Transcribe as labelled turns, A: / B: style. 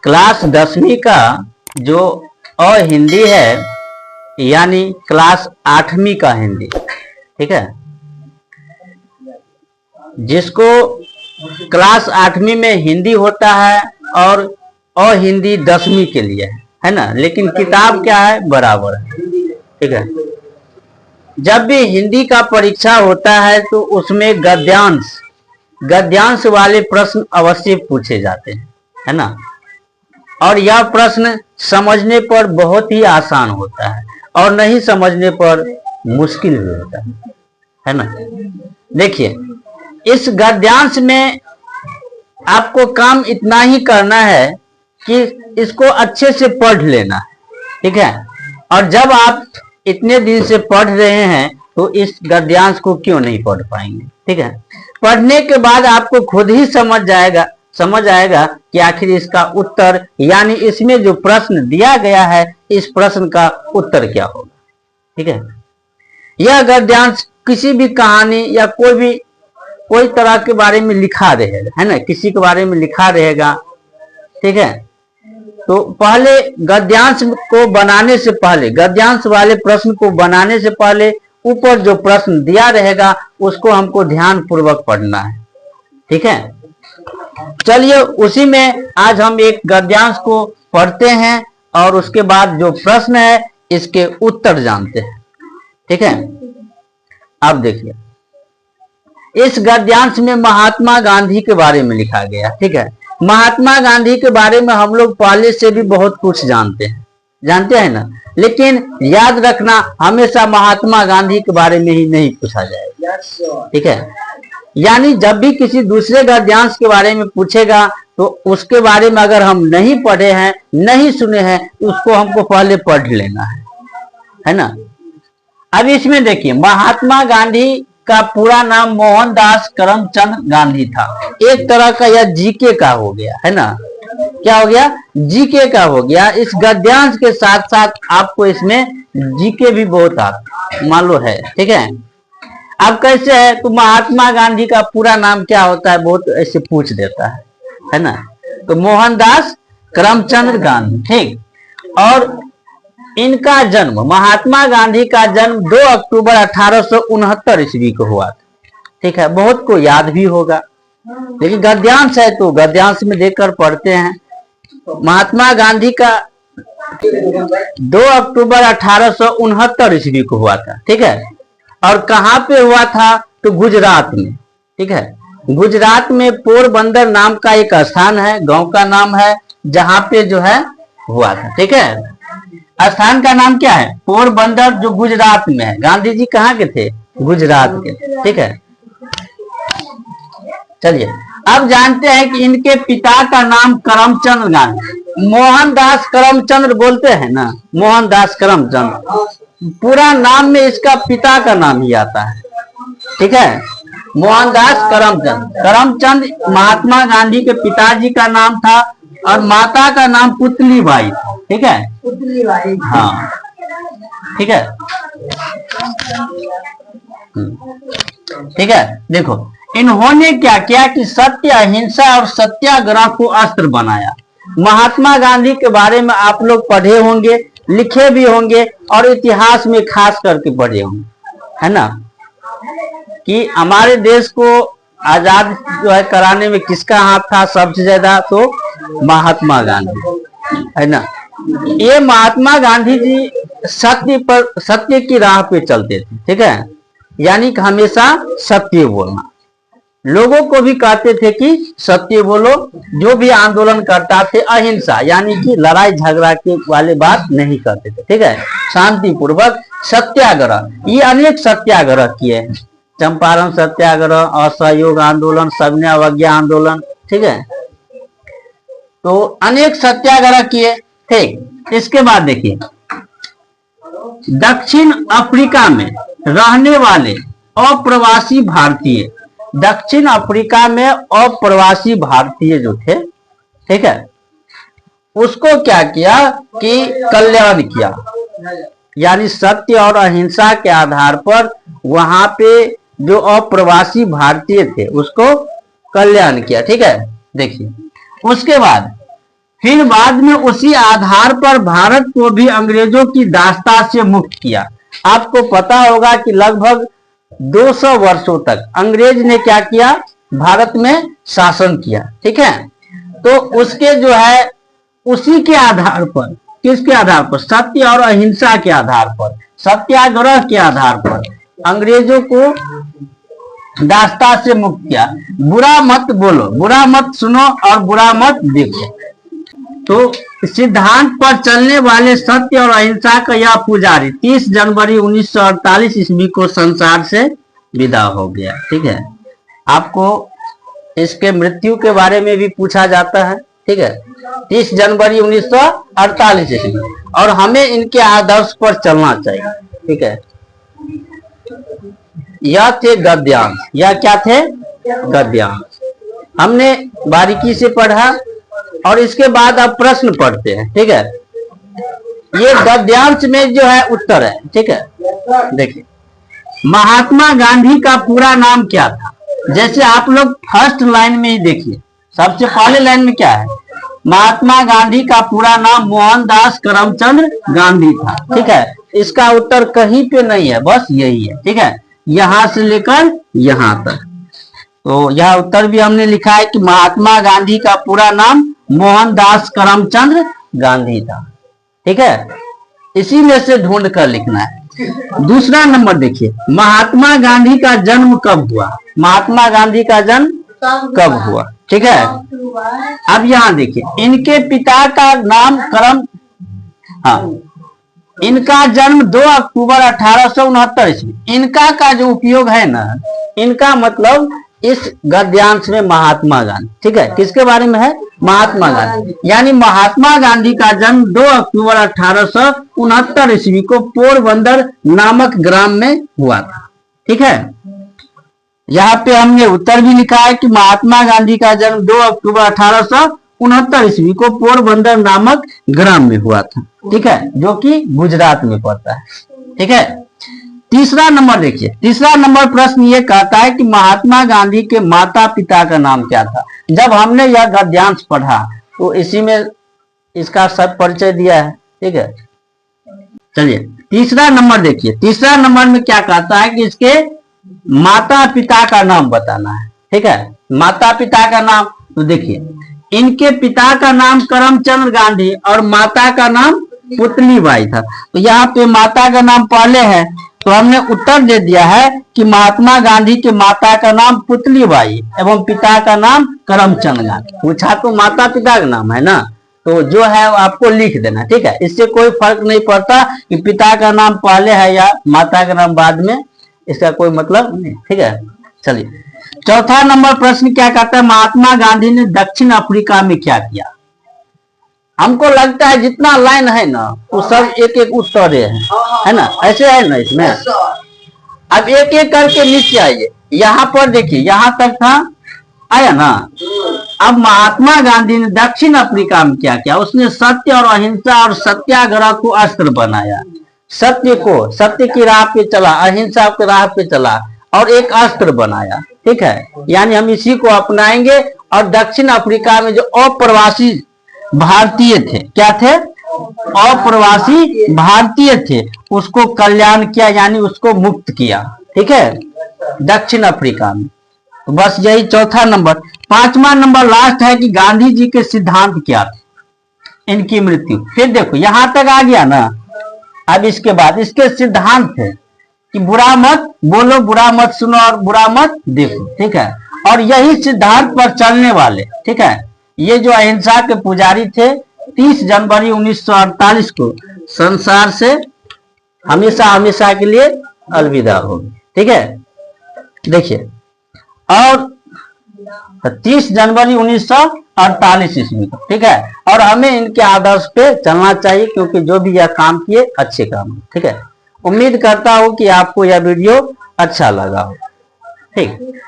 A: Class 10वीं का जो हिंदी है, यानी क्लास 8वीं का हिंदी, ठीक है। जिसको क्लास 8वीं में हिंदी होता है और हिंदी 10वीं के लिए है ना, लेकिन किताब क्या है, बराबर है, ठीक है। जब भी हिंदी का परीक्षा होता है तो उसमें गद्यांश वाले प्रश्न अवश्य पूछे जाते हैं, है ना। और यह प्रश्न समझने पर बहुत ही आसान होता है और नहीं समझने पर मुश्किल भी होता है ना। देखिए, इस गद्यांश में आपको काम इतना ही करना है कि इसको अच्छे से पढ़ लेना है, ठीक है। और जब आप इतने दिन से पढ़ रहे हैं तो इस गद्यांश को क्यों नहीं पढ़ पाएंगे, ठीक है। पढ़ने के बाद आपको खुद ही समझ आएगा कि आखिर इसका उत्तर, यानी इसमें जो प्रश्न दिया गया है, इस प्रश्न का उत्तर क्या होगा, ठीक है। यह गद्यांश किसी भी कहानी या कोई तरह के बारे में लिखा रहेगा, है ना, किसी के बारे में लिखा रहेगा, ठीक है। तो पहले गद्यांश वाले प्रश्न को बनाने से पहले ऊपर जो प्रश्न दिया रहेगा उसको हमको ध्यान पूर्वक पढ़ना है, ठीक है। चलिए, उसी में आज हम एक गद्यांश को पढ़ते हैं और उसके बाद जो प्रश्न है इसके उत्तर जानते हैं, ठीक है। अब देखिए, इस गद्यांश में महात्मा गांधी के बारे में लिखा गया, ठीक है। महात्मा गांधी के बारे में हम लोग पहले से भी बहुत कुछ जानते हैं ना, लेकिन याद रखना, हमेशा महात्मा गांधी के बारे में ही नहीं पूछा जाएगा, ठीक है। यानी जब भी किसी दूसरे गद्यांश के बारे में पूछेगा तो उसके बारे में अगर हम नहीं पढ़े हैं, नहीं सुने हैं, तो उसको हमको पहले पढ़ लेना है ना। अब इसमें देखिए, महात्मा गांधी का पूरा नाम मोहनदास करमचंद गांधी था। एक तरह का यह जीके का हो गया, है ना। क्या हो गया, जीके का हो गया। इस गद्यांश के साथ साथ आपको इसमें जीके भी बहुत मालूम है, ठीक है। अब कैसे है, तो महात्मा गांधी का पूरा नाम क्या होता है, बहुत ऐसे पूछ देता है ना। तो मोहनदास करमचंद गांधी, ठीक। और इनका जन्म, महात्मा गांधी का जन्म 2 अक्टूबर 1869 ईस्वी को हुआ था, ठीक है। बहुत को याद भी होगा, लेकिन गद्यांश है तो गद्यांश में देखकर पढ़ते हैं। महात्मा गांधी का 2 अक्टूबर 1869 ईस्वी को हुआ था, ठीक है। और कहाँ पे हुआ था, तो गुजरात में, ठीक है। गुजरात में पोरबंदर नाम का एक स्थान है, गांव का नाम है, जहां पे जो है हुआ था, ठीक है। स्थान का नाम क्या है, पोरबंदर, जो गुजरात में है। गांधी जी कहाँ के थे, गुजरात के, ठीक है। चलिए, अब जानते हैं कि इनके पिता का नाम करमचंद गांधी, मोहनदास करमचंद बोलते हैं ना, मोहनदास करमचंद। पूरा नाम में इसका पिता का नाम ही आता है, ठीक है। मोहनदास करमचंद महात्मा गांधी के पिताजी का नाम था और माता का नाम पुतलीबाई था, ठीक है। पुतलीबाई, हाँ, ठीक है, ठीक है। देखो, इन्होंने क्या किया कि सत्य, अहिंसा और सत्याग्रह को अस्त्र बनाया। महात्मा गांधी के बारे में आप लोग पढ़े होंगे, लिखे भी होंगे और इतिहास में खास करके पढ़े होंगे, है ना, कि हमारे देश को आजाद जो है कराने में किसका हाथ था सबसे ज्यादा, तो महात्मा गांधी, है ना। ये महात्मा गांधी जी सत्य की राह पे चलते थे, ठीक है। यानी कि हमेशा सत्य बोलना। लोगों को भी कहते थे कि सत्य बोलो। जो भी आंदोलन करता थे, अहिंसा, यानी कि लड़ाई झगड़ा के वाले बात नहीं करते थे, ठीक है। शांतिपूर्वक सत्याग्रह, ये अनेक सत्याग्रह किए हैं। चंपारण सत्याग्रह, असहयोग आंदोलन, सविनय अवज्ञा आंदोलन, ठीक है। तो अनेक सत्याग्रह किए, ठीक। इसके बाद देखिए, दक्षिण अफ्रीका में रहने वाले अप्रवासी भारतीय, दक्षिण अफ्रीका में अप्रवासी भारतीय जो थे, ठीक है, उसको क्या किया कि कल्याण किया। यानी सत्य और अहिंसा के आधार पर वहां पे जो अप्रवासी भारतीय थे उसको कल्याण किया, ठीक है। देखिए, उसके बाद फिर बाद में उसी आधार पर भारत को भी अंग्रेजों की दास्ता से मुक्त किया। आपको पता होगा कि लगभग 200 वर्षों तक अंग्रेज ने क्या किया, भारत में शासन किया। ठीक है, तो उसके जो है उसी के आधार पर, किसके आधार पर, सत्य और अहिंसा के आधार पर, सत्याग्रह के आधार पर अंग्रेजों को दास्ता से मुक्त किया। बुरा मत बोलो, बुरा मत सुनो और बुरा मत देखो। तो सिद्धांत पर चलने वाले सत्य और अहिंसा का यह पुजारी 30 जनवरी 1948 ईस्वी को संसार से विदा हो गया। ठीक है, आपको इसके मृत्यु के बारे में भी पूछा जाता है। ठीक है, 30 जनवरी 1948 ईस्वी, और हमें इनके आदर्श पर चलना चाहिए। ठीक है, यह थे गद्यांश, यह क्या थे, गद्यांश। हमने बारीकी से पढ़ा और इसके बाद अब प्रश्न पढ़ते हैं। ठीक है, ये गद्यांश में जो है उत्तर है। ठीक है, देखिए महात्मा गांधी का पूरा नाम क्या था। जैसे आप लोग फर्स्ट लाइन में ही देखिए, सबसे पहले लाइन में क्या है, महात्मा गांधी का पूरा नाम मोहनदास करमचंद गांधी था। ठीक है, इसका उत्तर कहीं पे नहीं है, बस यही है। ठीक है, यहां से लेकर यहां तक, तो यह उत्तर भी हमने लिखा है कि महात्मा गांधी का पूरा नाम मोहनदास करमचंद गांधी था। ठीक है, इसी में से ढूंढ कर लिखना है। दूसरा नंबर देखिए, महात्मा गांधी का जन्म कब हुआ, महात्मा गांधी का जन्म कब हुआ। ठीक है, अब यहां देखिए इनके पिता का नाम इनका जन्म 2 अक्टूबर 1869 ईस्वी। इनका का जो उपयोग है ना, इनका मतलब इस गद्यांश में महात्मा गांधी। ठीक है, किसके बारे में है, महात्मा गांधी। यानी महात्मा गांधी का जन्म 2 अक्टूबर 1869 ईस्वी को पोरबंदर नामक ग्राम में हुआ था। ठीक है, यहाँ पे हमने उत्तर भी लिखा है कि महात्मा गांधी का जन्म 2 अक्टूबर 1869 ईस्वी को पोरबंदर नामक ग्राम में हुआ था। ठीक है, जो कि गुजरात में पड़ता है। ठीक है, तीसरा नंबर देखिए, तीसरा नंबर प्रश्न ये कहता है कि महात्मा गांधी के माता पिता का नाम क्या था। जब हमने यह गद्यांश पढ़ा तो इसी में इसका सब परिचय दिया है। ठीक है, चलिए तीसरा नंबर देखिए, तीसरा नंबर में क्या कहता है कि इसके माता पिता का नाम बताना है। ठीक है, माता पिता का नाम, तो देखिए इनके पिता का नाम करमचंद गांधी और माता का नाम पुतलीबाई था। तो यहाँ पे माता का नाम पहले है, तो हमने उत्तर दे दिया है कि महात्मा गांधी के माता का नाम पुतलीबाई एवं पिता का नाम करमचंद गांधी। पूछा तो माता पिता का नाम है ना, तो जो है आपको लिख देना। ठीक है, इससे कोई फर्क नहीं पड़ता कि पिता का नाम पहले है या माता का नाम बाद में, इसका कोई मतलब नहीं। ठीक है, चलिए चौथा नंबर प्रश्न क्या कहता है, महात्मा गांधी ने दक्षिण अफ्रीका में क्या किया। हमको लगता है जितना लाइन है ना वो सब एक एक उत्तर है ना, ऐसे है ना इसमें। अब एक एक करके नीचे आइए, यहाँ पर देखिए यहाँ तक था, आया ना। अब महात्मा गांधी ने दक्षिण अफ्रीका में क्या किया, उसने सत्य और अहिंसा और सत्याग्रह को अस्त्र बनाया। सत्य को, सत्य की राह पे चला, अहिंसा की राह पे चला और एक अस्त्र बनाया। ठीक है, यानी हम इसी को अपनाएंगे। और दक्षिण अफ्रीका में जो अप्रवासी भारतीय थे, क्या थे, अप्रवासी भारतीय थे, उसको कल्याण किया, यानी उसको मुक्त किया। ठीक है, दक्षिण अफ्रीका में। तो बस यही चौथा नंबर। पांचवा नंबर लास्ट है कि गांधी जी के सिद्धांत क्या थे, इनकी मृत्यु। फिर देखो यहां तक आ गया ना। अब इसके बाद इसके सिद्धांत थे कि बुरा मत बोलो, बुरा मत सुनो और बुरा मत देखो। ठीक है, और यही सिद्धांत पर चलने वाले, ठीक है, ये जो अहिंसा के पुजारी थे 30 जनवरी 1948 को संसार से हमेशा हमेशा के लिए अलविदा हो गए। ठीक है, देखिए, और 30 जनवरी 1948 ईस्वी को। ठीक है, और हमें इनके आदर्श पे चलना चाहिए, क्योंकि जो भी यह काम किए अच्छे काम। ठीक है, उम्मीद करता हूं कि आपको यह वीडियो अच्छा लगा हो। ठीक।